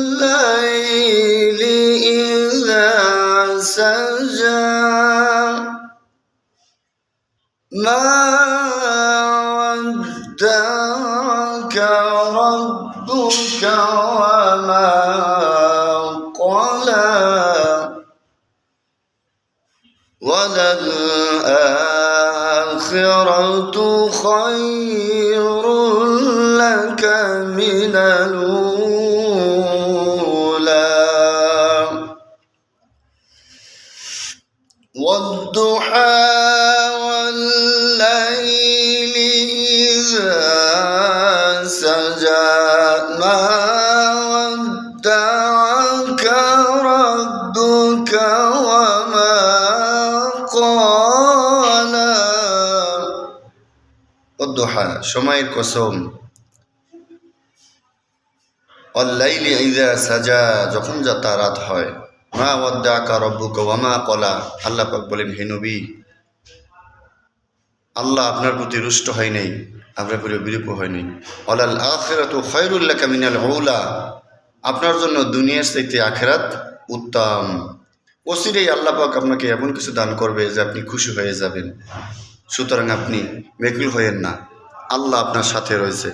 والليل إذا سجى ما ودعك ربك وما قلى وللآخرة خير لك من الأولى والضحى والليل إذا سجى ما ودعك ربك وما قلى والضحى সময়ের কসম والليل إذا سجى যখন যা রাত হয় মা ওয়াদ্দাকা রব্বুকা ওয়া মা ক্বালা আল্লাহ পাক বলেন হে নবী আল্লাহ আপনার প্রতি রুষ্ট হয় নাই আপনার প্রতি বিরূপ হয় নাই ওয়ালাল আখিরাতু খায়রুল লাকা মিনাল উলা আপনার জন্য দুনিয়ার চাইতে আখিরাত উত্তম অচিরেই আল্লাহ পাক আপনাকে এমন কিছু দান করবে যে আপনি খুশি হয়ে যাবেন সুতরাং আপনি বেকুল হয়েন না আল্লাহ আপনার সাথে রয়েছে